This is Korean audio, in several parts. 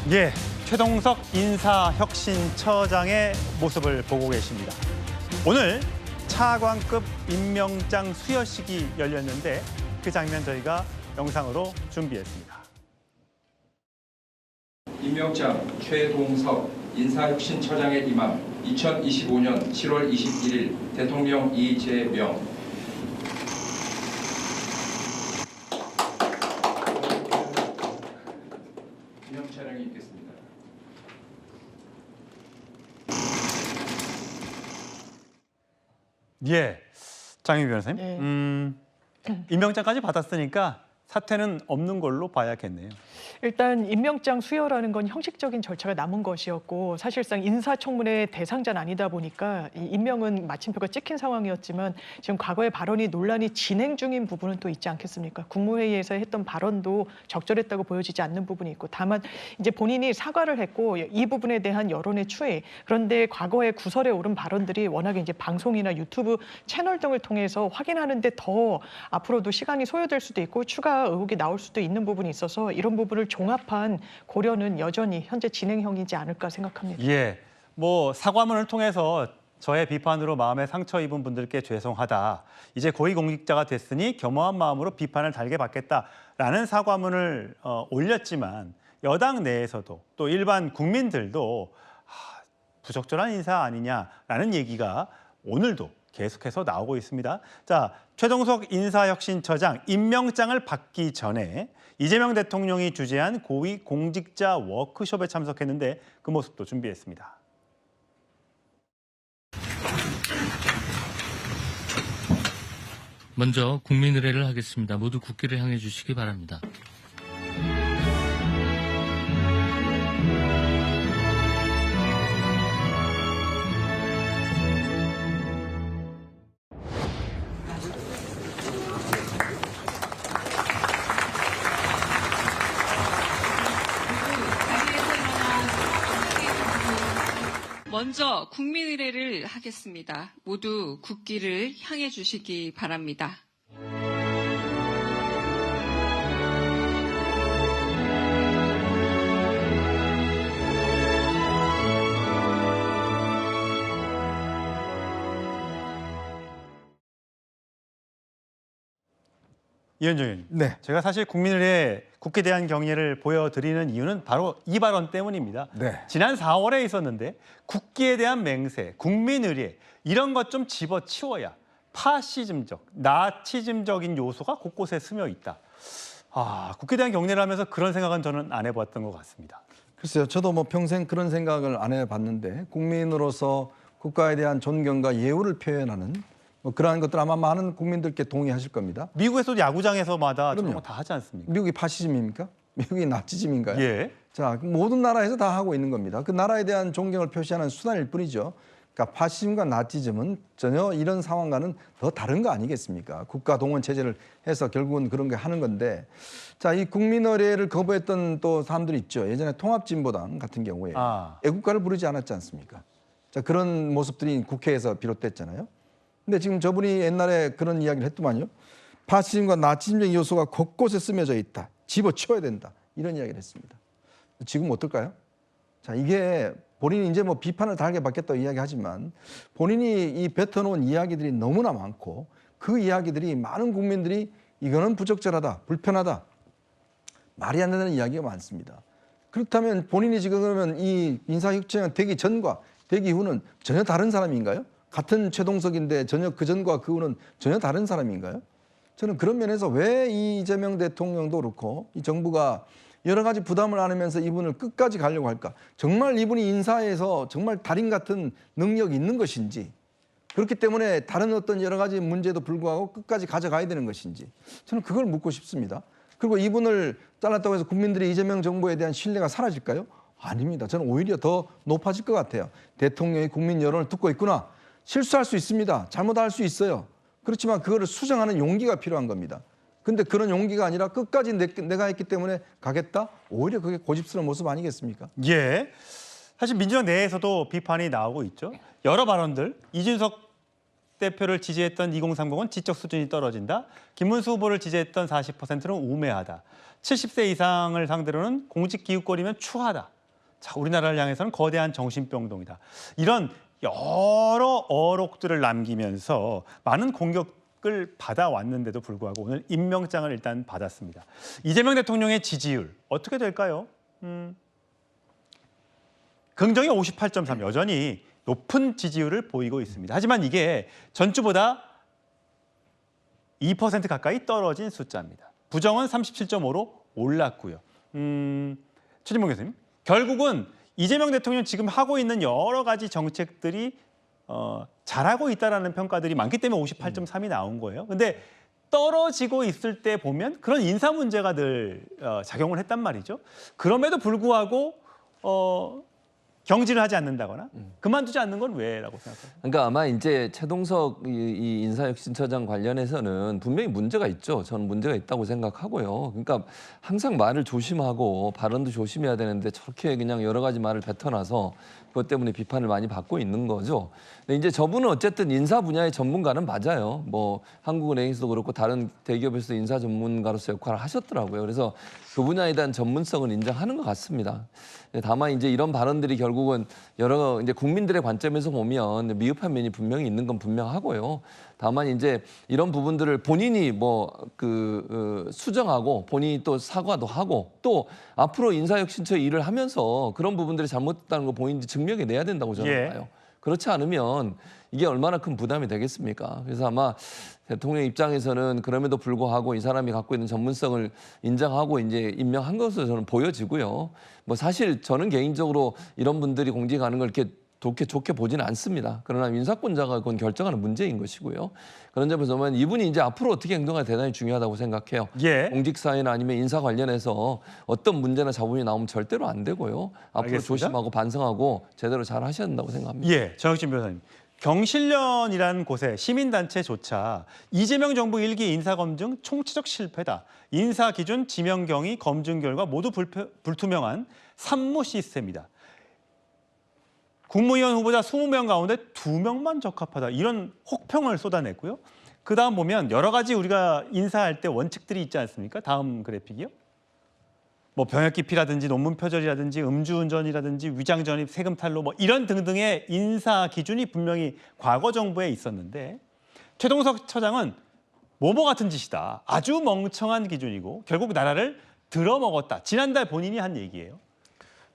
예, 최동석 인사혁신처장의 모습을 보고 계십니다. 오늘 차관급 임명장 수여식이 열렸는데 그 장면 저희가 영상으로 준비했습니다. 임명장 최동석 인사혁신처장의 임함 2025년 7월 21일 대통령 이재명. 기념 촬영이 있겠습니다. 예, 장윤 변호사님. 임명장까지 받았으니까 사퇴는 없는 걸로 봐야겠네요. 일단 임명장 수여라는 건 형식적인 절차가 남은 것이었고 사실상 인사청문회 대상자는 아니다 보니까 이 임명은 마침표가 찍힌 상황이었지만 지금 과거의 발언이 논란이 진행 중인 부분은 또 있지 않겠습니까? 국무회의에서 했던 발언도 적절했다고 보여지지 않는 부분이 있고 다만 이제 본인이 사과를 했고 이 부분에 대한 여론의 추이 그런데 과거의 구설에 오른 발언들이 워낙에 이제 방송이나 유튜브 채널 등을 통해서 확인하는데 더 앞으로도 시간이 소요될 수도 있고 추가 의혹이 나올 수도 있는 부분이 있어서 이런 부분을 종합한 고려는 여전히 현재 진행형이지 않을까 생각합니다. 예, 사과문을 통해서 저의 비판으로 마음에 상처 입은 분들께 죄송하다. 이제 고위공직자가 됐으니 겸허한 마음으로 비판을 달게 받겠다라는 사과문을 올렸지만 여당 내에서도 또 일반 국민들도 부적절한 인사 아니냐라는 얘기가 오늘도 계속해서 나오고 있습니다. 자, 최동석 인사혁신처장 임명장을 받기 전에 이재명 대통령이 주재한 고위공직자 워크숍에 참석했는데 그 모습도 준비했습니다. 먼저 국민의례를 하겠습니다. 모두 국기를 향해 주시기 바랍니다. 먼저 국민의례를 하겠습니다. 모두 국기를 향해 주시기 바랍니다. 이현정 의원님, 네. 제가 사실 국민의례 국기에 대한 경례를 보여드리는 이유는 바로 이 발언 때문입니다. 네. 지난 4월에 있었는데 국기에 대한 맹세, 국민의례 이런 것 좀 집어치워야 파시즘적, 나치즘적인 요소가 곳곳에 스며 있다. 국기에 대한 경례를 하면서 그런 생각은 저는 안 해봤던 것 같습니다. 글쎄요, 저도 평생 그런 생각을 안 해봤는데 국민으로서 국가에 대한 존경과 예우를 표현하는 그러한 것들 아마 많은 국민들께 동의하실 겁니다. 미국에서도 야구장에서마다 저런 그럼요. 거 다 하지 않습니까? 미국이 파시즘입니까? 미국이 나치즘인가요? 예. 자, 모든 나라에서 다 하고 있는 겁니다. 그 나라에 대한 존경을 표시하는 수단일 뿐이죠. 그러니까 파시즘과 나치즘은 전혀 이런 상황과는 더 다른 거 아니겠습니까? 국가 동원 체제를 해서 결국은 그런 게 하는 건데, 자, 이 국민의례를 거부했던 또 사람들이 있죠. 예전에 통합진보당 같은 경우에 애국가를 부르지 않았지 않습니까? 자, 그런 모습들이 국회에서 비롯됐잖아요. 근데 지금 저분이 옛날에 그런 이야기를 했더만요. 파시즘과 나치즘적 요소가 곳곳에 스며져 있다. 집어치워야 된다. 이런 이야기를 했습니다. 지금 어떨까요? 자, 이게 본인이 이제 비판을 달게 받겠다고 이야기하지만 본인이 이 뱉어놓은 이야기들이 너무나 많고 그 이야기들이 많은 국민들이 이거는 부적절하다, 불편하다, 말이 안 되는 이야기가 많습니다. 그렇다면 본인이 지금 그러면 이 인사혁신처장 되기 전과 되기 후는 전혀 다른 사람인가요? 같은 최동석인데 전혀 그 전과 그 후는 전혀 다른 사람인가요? 저는 그런 면에서 왜 이재명 대통령도 그렇고 이 정부가 여러 가지 부담을 안으면서 이분을 끝까지 가려고 할까? 정말 이분이 인사에서 정말 달인 같은 능력이 있는 것인지 그렇기 때문에 다른 어떤 여러 가지 문제도 불구하고 끝까지 가져가야 되는 것인지 저는 그걸 묻고 싶습니다. 그리고 이분을 잘랐다고 해서 국민들이 이재명 정부에 대한 신뢰가 사라질까요? 아닙니다. 저는 오히려 더 높아질 것 같아요. 대통령이 국민 여론을 듣고 있구나. 실수할 수 있습니다. 잘못할 수 있어요. 그렇지만 그거를 수정하는 용기가 필요한 겁니다. 근데 그런 용기가 아니라 끝까지 내가 했기 때문에 가겠다? 오히려 그게 고집스러운 모습 아니겠습니까? 예. 사실 민주당 내에서도 비판이 나오고 있죠. 여러 발언들, 이준석 대표를 지지했던 2030은 지적 수준이 떨어진다. 김문수 후보를 지지했던 40%는 우매하다. 70세 이상을 상대로는 공직 기웃거리면 추하다. 자, 우리나라를 향해서는 거대한 정신병동이다. 이런 여러 어록들을 남기면서 많은 공격을 받아왔는데도 불구하고 오늘 임명장을 일단 받았습니다. 이재명 대통령의 지지율 어떻게 될까요? 긍정이 58.3, 여전히 높은 지지율을 보이고 있습니다. 하지만 이게 전주보다 2% 가까이 떨어진 숫자입니다. 부정은 37.5로 올랐고요. 최진봉 교수님, 결국은 이재명 대통령 지금 하고 있는 여러 가지 정책들이 잘하고 있다라는 평가들이 많기 때문에 58.3이 나온 거예요. 근데 떨어지고 있을 때 보면 그런 인사 문제가 늘 작용을 했단 말이죠. 그럼에도 불구하고 경질을 하지 않는다거나 그만두지 않는 건 왜라고 생각해요? 그러니까 아마 이제 최동석 이 인사혁신처장 관련해서는 분명히 문제가 있죠. 저는 문제가 있다고 생각하고요. 그러니까 항상 말을 조심하고 발언도 조심해야 되는데 저렇게 그냥 여러 가지 말을 뱉어놔서 그것 때문에 비판을 많이 받고 있는 거죠. 근데 이제 저분은 어쨌든 인사 분야의 전문가는 맞아요. 뭐 한국은행에서도 그렇고 다른 대기업에서도 인사 전문가로서 역할을 하셨더라고요. 그래서 그 분야에 대한 전문성을 인정하는 것 같습니다. 다만 이제 이런 발언들이 결국은 여러 이제 국민들의 관점에서 보면 미흡한 면이 분명히 있는 건 분명하고요. 다만 이제 이런 부분들을 본인이 수정하고 본인이 또 사과도 하고 또 앞으로 인사혁신처 일을 하면서 그런 부분들이 잘못됐다는 거 본인이 증명해 내야 된다고 저는 봐요. 그렇지 않으면 이게 얼마나 큰 부담이 되겠습니까? 그래서 아마 대통령 입장에서는 그럼에도 불구하고 이 사람이 갖고 있는 전문성을 인정하고 이제 임명한 것으로 저는 보여지고요. 뭐 사실 저는 개인적으로 이런 분들이 공직하는 걸 이렇게 좋게 보지는 않습니다. 그러나 인사권자가 그건 결정하는 문제인 것이고요. 그런 점에서 보면 이분이 이제 앞으로 어떻게 행동하가 대단히 중요하다고 생각해요. 공직사회나 아니면 인사 관련해서 어떤 문제나 잡음이 나오면 절대로 안 되고요. 앞으로 알겠습니다. 조심하고 반성하고 제대로 잘 하셔야 된다고 생각합니다. 예, 정혁진 변호사님. 경실련이라는 곳에 시민단체조차 이재명 정부 1기 인사검증 총체적 실패다. 인사기준, 지명경위, 검증 결과 모두 불투명한 산무 시스템이다. 국무위원 후보자 20명 가운데 2명만 적합하다. 이런 혹평을 쏟아냈고요. 그다음 보면 여러 가지 우리가 인사할 때 원칙들이 있지 않습니까? 다음 그래픽이요. 뭐 병역 기피라든지 논문 표절이라든지 음주운전이라든지 위장 전입, 세금 탈루 뭐 이런 등등의 인사 기준이 분명히 과거 정부에 있었는데 최동석 처장은 모모 같은 짓이다. 아주 멍청한 기준이고 결국 나라를 들어먹었다. 지난달 본인이 한 얘기예요.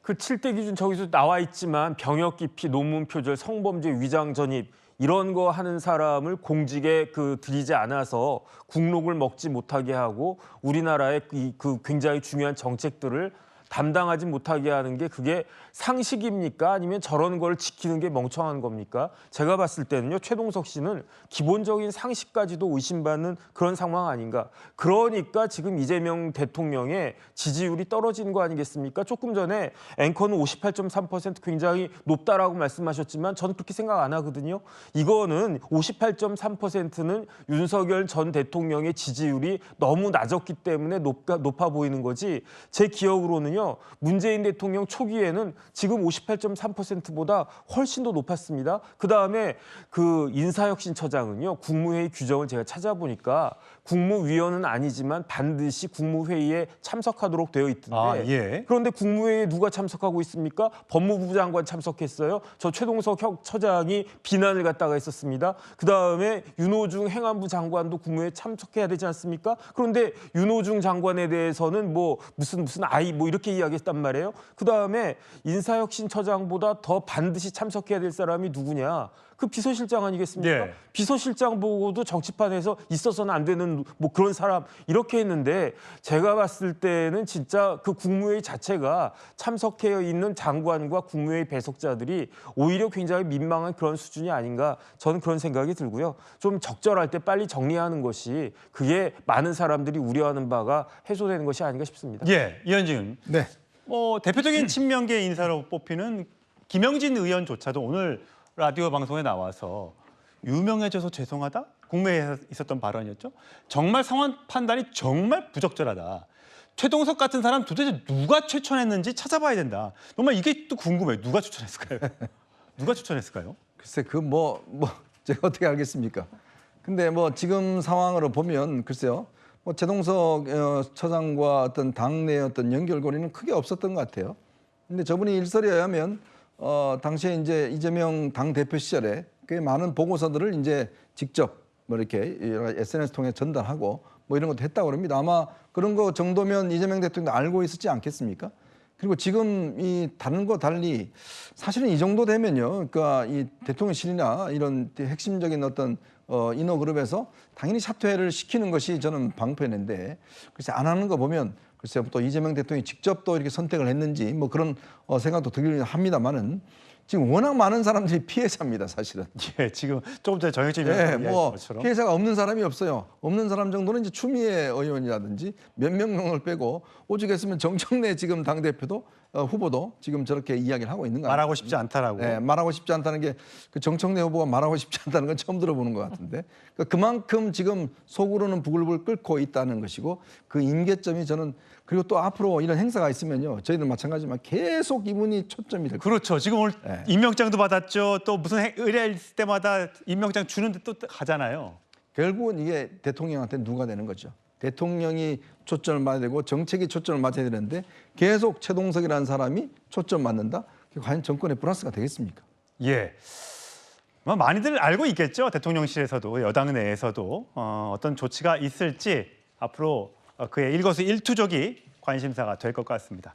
그 7대 기준 저기서 나와 있지만 병역 기피, 논문 표절, 성범죄, 위장 전입 이런 거 하는 사람을 공직에 들이지 않아서 국록을 먹지 못하게 하고 우리나라의 그 굉장히 중요한 정책들을 담당하지 못하게 하는 게 그게 상식입니까? 아니면 저런 걸 지키는 게 멍청한 겁니까? 제가 봤을 때는요. 최동석 씨는 기본적인 상식까지도 의심받는 그런 상황 아닌가. 그러니까 지금 이재명 대통령의 지지율이 떨어진 거 아니겠습니까? 조금 전에 앵커는 58.3% 굉장히 높다라고 말씀하셨지만 저는 그렇게 생각 안 하거든요. 이거는 58.3%는 윤석열 전 대통령의 지지율이 너무 낮았기 때문에 높아 보이는 거지. 제 기억으로는요. 문재인 대통령 초기에는 지금 58.3%보다 훨씬 더 높았습니다. 그다음에 그 인사혁신처장은요. 국무회의 규정을 제가 찾아보니까 국무위원은 아니지만 반드시 국무회의에 참석하도록 되어 있던데 그런데 국무회의에 누가 참석하고 있습니까? 법무부 장관 참석했어요. 저 최동석 처장이 비난을 갖다가 했었습니다. 그다음에 윤호중 행안부 장관도 국무회의에 참석해야 되지 않습니까? 그런데 윤호중 장관에 대해서는 뭐 무슨 아이 뭐 이렇게 이야기했단 말이에요. 그다음에 인사혁신처장보다 더 반드시 참석해야 될 사람이 누구냐? 그 비서실장 아니겠습니까? 비서실장 보고도 정치판에서 있어서는 안 되는 뭐 그런 사람 이렇게 했는데 제가 봤을 때는 진짜 그 국무회의 자체가 참석해 있는 장관과 국무회의 배석자들이 오히려 굉장히 민망한 그런 수준이 아닌가 저는 그런 생각이 들고요. 좀 적절할 때 빨리 정리하는 것이 그게 많은 사람들이 우려하는 바가 해소되는 것이 아닌가 싶습니다. 예, 이현진. 네. 뭐 대표적인 친명계 인사로 뽑히는 김영진 의원조차도 오늘 라디오 방송에 나와서 유명해져서 죄송하다? 국내에 있었던 발언이었죠. 정말 상황 판단이 정말 부적절하다. 최동석 같은 사람 도대체 누가 추천했는지 찾아봐야 된다. 정말 이게 또 궁금해요. 누가 추천했을까요? 누가 추천했을까요? 글쎄 제가 어떻게 알겠습니까? 근데 뭐 지금 상황으로 보면 글쎄요. 뭐 최동석 처장과 어떤 당내 어떤 연결고리는 크게 없었던 것 같아요. 근데 저분이 일설에 의하면 당시에 이제 이재명 당 대표 시절에 꽤 많은 보고서들을 이제 직접 뭐 이렇게 SNS 통해 전달하고 뭐 이런 것도 했다고 합니다. 아마 그런 거 정도면 이재명 대통령도 알고 있었지 않겠습니까? 그리고 지금 이 다른 거 달리 사실은 이 정도 되면요. 그러니까 이 대통령실이나 이런 핵심적인 어떤 인어 그룹에서 당연히 사퇴를 시키는 것이 저는 방편인데 글쎄 안 하는 거 보면 글쎄 또 이재명 대통령이 직접 또 이렇게 선택을 했는지 뭐 그런 생각도 들긴 합니다만은 지금 워낙 많은 사람들이 피해자입니다, 사실은. 예, 지금 조금 전에 정혁진 예, 위원장이 뭐 것처럼 피해자가 없는 사람이 없어요. 없는 사람 정도는 이제 추미애 의원이라든지 몇 명을 빼고 오죽했으면 정청래 지금 당 대표도 후보도 지금 저렇게 이야기를 하고 있는 거 아니에요? 말하고 싶지 않다라고. 네, 말하고 싶지 않다는 게 그 정청래 후보가 말하고 싶지 않다는 건 처음 들어보는 것 같은데 그만큼 지금 속으로는 부글부글 끓고 있다는 것이고 그 임계점이 저는 그리고 또 앞으로 이런 행사가 있으면요 저희들 마찬가지지만 계속 이분이 초점이 될 거예요. 그렇죠. 지금 오늘 네. 임명장도 받았죠. 또 무슨 의뢰 있을 때마다 임명장 주는데 또 가잖아요. 결국은 이게 대통령한테 누가 되는 거죠. 대통령이 초점을 맞아야 되고 정책이 초점을 맞아야 되는데 계속 최동석이라는 사람이 초점 맞는다? 그게 과연 정권의 플러스가 되겠습니까? 예. 뭐 많이들 알고 있겠죠. 대통령실에서도 여당 내에서도 어떤 조치가 있을지 앞으로 그의 일거수일투족이 관심사가 될 것 같습니다.